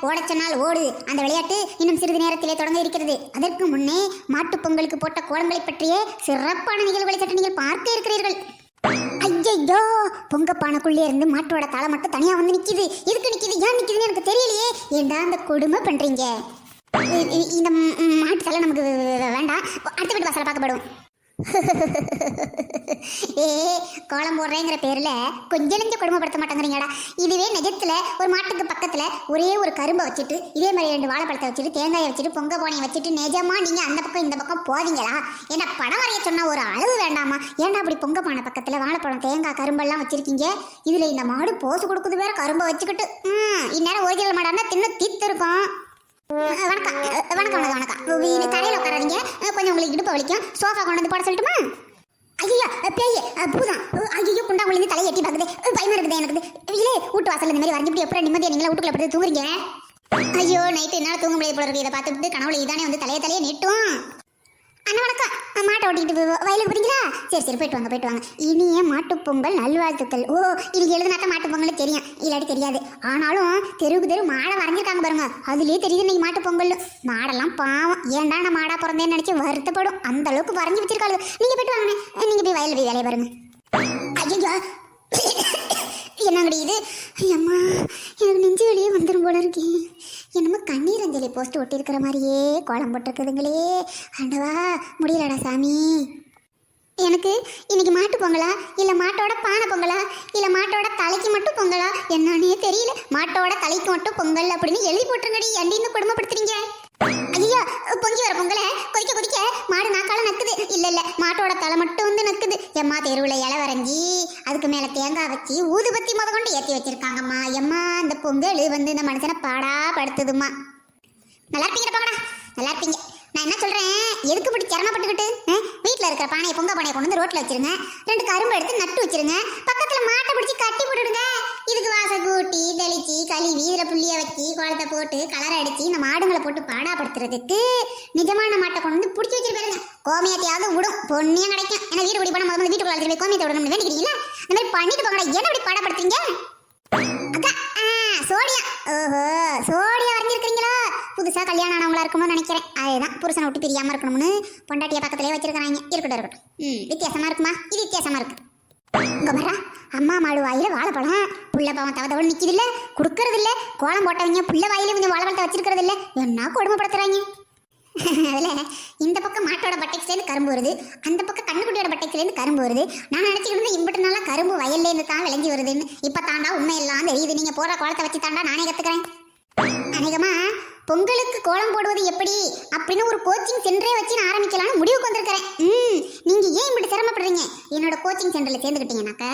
ஓடச்சொன்னால் ஓடு அந்த விளையாட்டு இன்னும் சிறிது நேரத்திலே தொடங்க இருக்கிறது. அதற்கு முன்னே மாட்டுப் பொங்கலுக்கு போட்ட கோலங்களை பற்றிய சிறப்பான நிகழ்வுகளை சற்று நீங்கள் பார்க்க இருக்கிறீர்கள். ஐயோ, பொங்கப்பானைக்குள்ளே இருந்து மாட்டோட தலை மட்டும் தனியா வந்து நிக்குது. எதுக்கு நிக்குது, ஏன் நிக்குதுன்னு எனக்கு தெரியலையே. ஏண்டா அந்த கொடுமை பண்றீங்க? இந்த மாட்டு தலை நமக்கு வேண்டாம், அடுத்த வீட்டு வாசலை பார்க்கப்படும். கோலம் போடுறேங்கிற பேர்ல கொஞ்சம் நெஞ்ச கொடுமைப்படுத்த மாட்டேங்கிறீங்கடா. இதுவே நிஜத்துல ஒரு மாட்டுக்கு பக்கத்துல ஒரே ஒரு கரும்பை வச்சுட்டு இதே மாதிரி 2 வாழைப்பழத்தை வச்சுட்டு தேங்காயை வச்சுட்டு பொங்க பானையை வச்சுட்டு நிஜமா நீங்க அந்த பக்கம் இந்த பக்கம் போவீங்களா? ஏன்னா படம் வரைய சொன்னா ஒரு அளவு வேண்டாமா? ஏன்னா அப்படி பொங்க பானை பக்கத்துல வாழைப்பழம் தேங்காய் கரும்பெல்லாம் வச்சிருக்கீங்க. இதுல இந்த மாடு போசு கொடுக்குது வேற கரும்பை வச்சுக்கிட்டு. இந்நேரம் ஒரிஜினல் மாடா இருந்தா தின்னு தீத்து இருக்கும். வணக்கம் வணக்கம் வணக்கம். தரையில் உட்காராதீங்க, கொஞ்சம் உங்களுக்கு இடுப்பு வலிக்கும். சோஃபா கொண்டு வந்து போட சொல்லட்டுமா? ஐயோ பேய் பூதான். ஐயோ குண்டா உங்களுக்கு தலையை எட்டி பார்க்குது, பயமா இருக்குது எனக்கு. இல்லே வீட்டு வாசல் இந்த மாதிரி வரைஞ்சிட்டு எப்படி நிம்மதியாக நீங்களா வீட்டுக்குள்ள எப்படி தூங்குறீங்க? ஐயோ நைட்டு என்னால் தூங்க முடியாது போல இருக்கு. இதை பார்த்துட்டு கனவுல இதானே வந்து தலையை நீட்டும். அண்ணா வணக்கம். மாட்டை ஓட்டிக்கிட்டு வயலுக்கு போறீங்களா? சரி போயிட்டு வாங்க. இனிய மாட்டுப் பொங்கல் நல்வாழ்த்துக்கள். ஓ, இது எழுதுனாத்தான் மாட்டுப் பொங்கல் தெரியும், இல்லாட்டி தெரியாது. ஆனாலும் தெருவுக்கு தெரு மாடை வரைஞ்சிருக்காங்க பாருங்க, அதுலயே தெரியுது இன்னைக்கு மாட்டுப் பொங்கல். மாடெல்லாம் பாவம், ஏன்டா நான் மாடா பிறந்தேன்னு நினைச்சு வருத்தப்படும். அந்த அளவுக்கு வரைஞ்சி வச்சிருக்காங்க. நீங்க போயிட்டு வாங்கண்ணே, நீங்க போய் வயலில் போய் வேலையை பாருங்க. ஐயோ என்னங்கடி இது? அம்மா எனக்கு நெஞ்சு வெளியே வந்துடும் போல இருக்கே. என்னமோ கண்ணீர் அஞ்சலி போஸ்ட் ஒட்டியிருக்கிற மாதிரியே கோலம் போட்டிருக்குதுங்களே. ஆண்டவா முடியலடா சாமி. எனக்கு இன்னைக்கு மாட்டு பொங்கலா இல்லை மாட்டோட பானை பொங்கலா இல்லை மாட்டோட தலைக்கு மட்டும் பொங்கலா என்னன்னே தெரியல. மாட்டோட தலைக்கு மட்டும் பொங்கல் அப்படின்னு எழுதி போட்டுருங்கடி. எண்டின்னு கொடுமைப்படுத்துறீங்க. ஐயா பொங்கி வர பொங்கலை கொதிக்க மாடு நாக்கால நக்குது. இல்ல மாட்டோட தலை மட்டும் வந்து நக்குது. எம்மா தெருவுல இலை வரைஞ்சி அதுக்கு மேல தேங்காய் வச்சு ஊதுபத்தி முத கொண்டு ஏற்றி வச்சிருக்காங்கம்மா. எம்மா இந்த பொங்கல் வந்து இந்த மனுஷனை பாடா படுத்துதுமா. நல்லா இருப்பீங்கடா, நல்லா இருப்பீங்க. நான் என்ன சொல்றேன், எதுக்கு இப்படி சிரமப்பட்டுக்கிட்டு வீட்டில் இருக்கிற பானையை பொங்க பானையை கொண்டு வந்து ரோட்டில் வச்சிருங்க. 2 கரும்பு எடுத்து நட்டு வச்சிருங்க. பக்கத்துல மாட்டை பிடிச்சி கட்டி போட்டுடுங்க. இதுக்கு வாசல் கூட்டி தெளிச்சு கழுவி இதில் புள்ளிய வச்சு குளத்தை போட்டு கலரை அடிச்சு இந்த மாடுங்களை போட்டு பாடாப்படுத்துறதுக்கு நிஜமான மாட்டை கொண்டு வந்து பிடிச்சி வச்சிருப்பாருங்க. கோமியத்தையாவது விடும், பொண்ணியம் கிடைக்கும். ஏன்னா வீடு பிடி பண்ண முதல்ல வீட்டுக்குள்ள போய் கோமியத்தை விடணும்னு வேண்டிக்கிறீங்களா? இந்த மாதிரி பண்ணிட்டு போங்கடா. என்ன இப்படி பாடப்படுத்துறீங்க? அக்கா சோடியா. ஓஹோ சோடியா வரைஞ்சிருக்கிறீங்களா? புதுசாக கல்யாணம் ஆனவங்களா இருக்கணும்னு நினைக்கிறேன். அதுதான் புருஷனை விட்டு பிரியாமல் இருக்கணும்னு பொண்டாட்டியை பக்கத்துலேயே வச்சிருக்கிறாங்க. இருக்கட்டும். வித்தியாசமா இருக்குமா? இது வித்தியாசமா இருக்கு. இங்க வரா அம்மா மாடு வாயில வாழைப்பழம். புள்ள பாவம் தவறு நிற்கிது இல்லை, கொடுக்கறது இல்லை. கோலம் போட்டவங்க புள்ள வாயில கொஞ்சம் வாழைப்பழத்தை வச்சிருக்கிறது இல்லை. என்ன கொடுமைப்படுத்துறாங்க. அதில் இந்த பக்கம் மாட்டோட பட்டைக்குலேருந்து கரும்பு வருது, அந்த பக்கம் கண்ணுக்குட்டியோட பட்டைக்குலேருந்து கரும்பு வருது. நான் நினச்சிக்கிட்டு இம்பிட்டு நாளா கரும்பு வயல்லேருந்து தான் விளைஞ்சி வருதுன்னு. இப்போ தாண்டா உண்மையெல்லாம் தெரியுது. நீங்கள் போடுற கோலத்தை வச்சு தாண்டா நானே கற்றுக்கிறேன். அநேகமா பொங்கலுக்கு கோலம் போடுவது எப்படி அப்படின்னு ஒரு கோச்சிங் சென்டரே வச்சு நான் ஆரம்பிக்கலாம்னு முடிவுக்கு வந்திருக்கிறேன். நீங்க ஏன் இப்படி சிரமப்படுறீங்க? என்னோட கோச்சிங் சென்டர்ல சேர்ந்துக்கிட்டீங்கன்னாக்க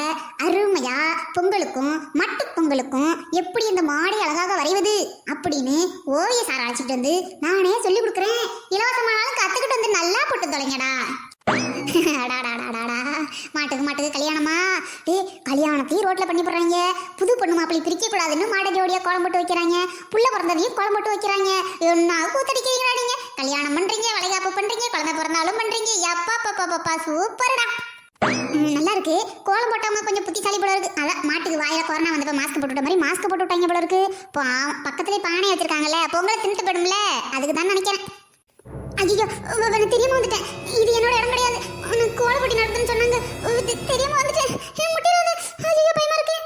அருமையா பொங்கலுக்கும் மட்டு பொங்கலுக்கும் எப்படி இந்த மாடை அழகாக வரைவது அப்படின்னு ஓவிய சார் அழைச்சிட்டு வந்து நானே சொல்லி கொடுக்குறேன். இலவசமானாலும் கத்துக்கிட்டு வந்து நல்லா போட்டு தொலைங்கடா. மாட்டுக்கு கல்யாணமா? கல்யாணத்தையும் ரோட்ல பண்ணி போடுறாங்க. புது பொண்ணு மாப்பிள்ளை பிரிக்க கூடாதுன்னு மாட ஜோடியா கோலம் போட்டு வைக்கிறாங்க. புள்ள பிறந்ததையும் கோலம் போட்டு வைக்கிறாங்க. என்ன கூத்தடிக்கிறீங்களா நீங்க? கல்யாணம் பண்றீங்க, வளைகாப்பு பண்றீங்க, குழந்தை பிறந்தாலும் பண்றீங்க. எப்பா சூப்பர்டா, நல்லா இருக்கு. கோலம் போட்டவங்க கொஞ்சம் புத்திசாலி போல இருக்கு. அதான் மாட்டுக்கு வாயில கொரோனா வந்தப்ப மாஸ்க் போட்டுட்ட மாதிரி மாஸ்க் போட்டு விட்டாங்க போல இருக்கு. பக்கத்துலேயே பானை வச்சிருக்காங்கல்ல, பொங்கலை தின்னுட்டு போயிடும்ல, அதுக்கு தான் நினைக்கிறேன். ஐயோ தெரியாம வந்துட்டேன். இது என்னோட இடம் கிடையாது. கோலம் போட்டி நடத்துன்னு சொன்னாங்க. தெரியாம வந்துட்டேன். ஐயோ பயமா இருக்கு.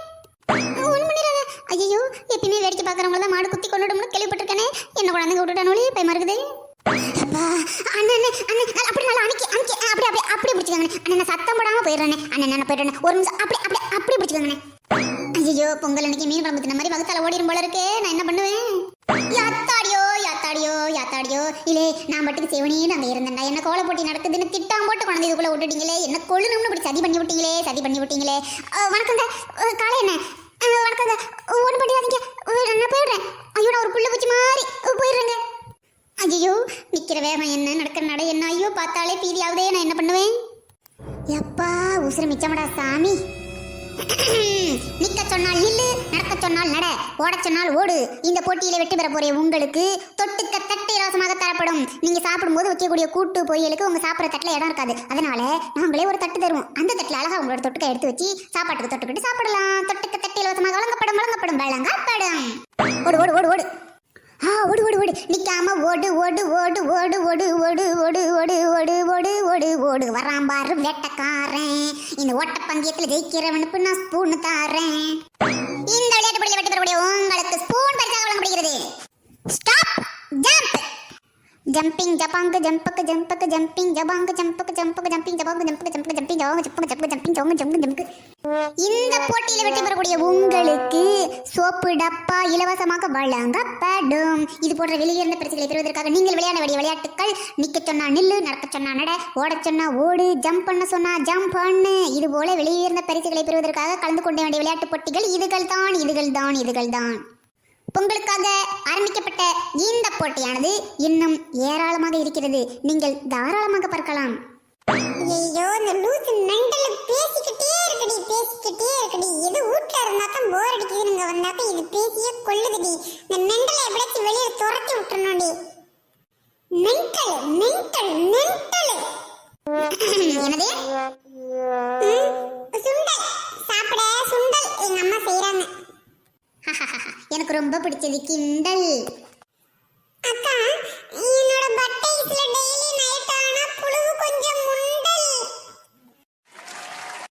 ஒன்றும் பண்ணிடாத. ஐயோ எப்பயுமே வேடிக்கை பார்க்குறவங்கள தான் மாடு குத்தி கொண்டுடும்னு கேள்விப்பட்டிருக்கேனே. என்ன குழந்தைங்க விட்டுட்டானே பயமா இருக்குது. அண்ணன் அப்படி நல்லா அப்படி பிடிச்சிக்கோங்க. அண்ணன் சத்தம் போடாம போயிடுறேன். அண்ணன் போயிடுறேன். ஒரு நிமிஷம் அப்படி பிடிச்சிக்கோங்கண்ணே. ஐயோ பொங்கல் அன்னைக்கு மீன் குழம்பு தின்ன மாதிரி வகுத்தால ஓடிடும் போல இருக்கு. நான் என்ன பண்ணுவேன்? யாத்தாடியோ இல்லே நான் மட்டுக்கு செவனேன்னு அங்கே இருந்தேன்டா. என்ன கோல போட்டி நடக்குதுன்னு திட்டம் போட்டு குழந்தை இதுக்குள்ள விட்டுட்டீங்களே. என்ன கொள்ளுணும்னு இப்படி சதி பண்ணி விட்டீங்களே. வணக்கங்க காலை என்ன வணக்கங்க. ஒன்றும் பண்ணிடாதீங்க, நான் போயிடுறேன். ஐயோ நான் ஒரு புள்ள பூச்சி மாதிரி போயிடுறேங்க. ஐயோ நிற்கிற வேகம் என்ன, நடக்கிற நட என்ன, ஐயோ பார்த்தாலே பீதியாவதே. நான் என்ன பண்ணுவேன்? எப்பா உசுறு மிச்சமடா சாமி. நிக்க சொன்னால் நில்லு, நடக்க சொன்னால் நட, ஓட சொன்னால் ஓடு. இந்த போட்டியில வெற்றி பெற போற உங்களுக்கு தொட்டுக்க தட்டு இலவசமாக தரப்படும். நீங்க சாப்பிடும்போது வைக்கக்கூடிய கூட்டு பொரியலுக்கு உங்க சாப்பிட்ற தட்டுல இடம் இருக்காது. அதனால நாங்களே ஒரு தட்டு தருவோம். அந்த தட்டுல அழகா உங்களோட தொட்டுக்க எடுத்து வச்சு சாப்பாட்டுக்கு தொட்டுக்கிட்டு சாப்பிடலாம். தொட்டுக்க தட்டு இலவசமாக வழங்கப்படும். ஓடு ஓடு ஓடு ஓடு. ஓடு ஓடு ஓடு, நிக்காம ஓடு ஓடு ஓடு ஓடு ஓடு ஓடு ஓடு ஓடு ஓடு ஓடு ஓடு ஓடு. வரான் பாரு வேட்டக்காரன், இந்த ஓட்ட பந்தயத்துல ஜெயிக்கிறவனுக்கு நான் ஸ்பூன் தாரேன். இந்த விளையாட்டு பள்ளியில் வெற்றி பெறக்கூடிய உங்களுக்கு ஸ்பூன் பரிசாக வழங்கப்படுகிறது. Stop jump. ஜம்பிங் ஜபாங்கு ஜம்பக்கு ஜம்பக்கு ஜம்பிங் ஜபாங்கு ஜம்பக்கு ஜம்பக்கு ஜம்பிங் ஜபாங்கு ஜம்பக்கு ஜம்பக்கு ஜம்பிங் ஜபாங்கு ஜம்பக்கு ஜம்பக்கு ஜம்பிங் ஜபாங்கு ஜம்பக்கு ஜம்பக்கு. இந்த போட்டியில் வெற்றி பெறக்கூடிய உங்களுக்கு சோப்பு டப்பா இலவசமாக வழங்கப்படும். இது போன்ற வெளியுறந்த பரிசுகளை பெறுவதற்காக நீங்கள் விளையாட வேண்டிய விளையாட்டுகள்: நிக்க சொன்னா நில்லு, நடக்க சொன்னா நட, ஓட சொன்னா ஓடு, ஜம்ப் பண்ண சொன்னா ஜம்ப் பண்ணு. இது போல வெளியுறந்த பரிசுகளை பெறுவதற்காக கலந்து கொள்ள வேண்டிய விளையாட்டு போட்டிகள் இதுகள் தான். உங்களுக்காக ஆரம்பிக்கப்பட்ட இந்த போட்டியானது இன்னும் ஏராளமாக இருக்கிறது. நீங்கள் தாராளமாக பார்க்கலாம். ஐயோ, இந்த லூசு மெண்டல் பேசிக்கிட்டே இருக்குடி. இது வீட்ல இருந்தாதான் போர் அடிக்குது. நீங்க வந்தாக்க இது பேசியே கொள்ளுதுடி. இந்த மெண்டலை எப்படியாச்சும் வெளியே துரத்தி விட்டுறணும்டி. மெண்டல் என்னது? சுண்டல் சாப்பிட சுண்டல் எங்க அம்மா செய்யறாங்க. எனக்கு ரொம்ப பிடிச்சது கிண்டல்.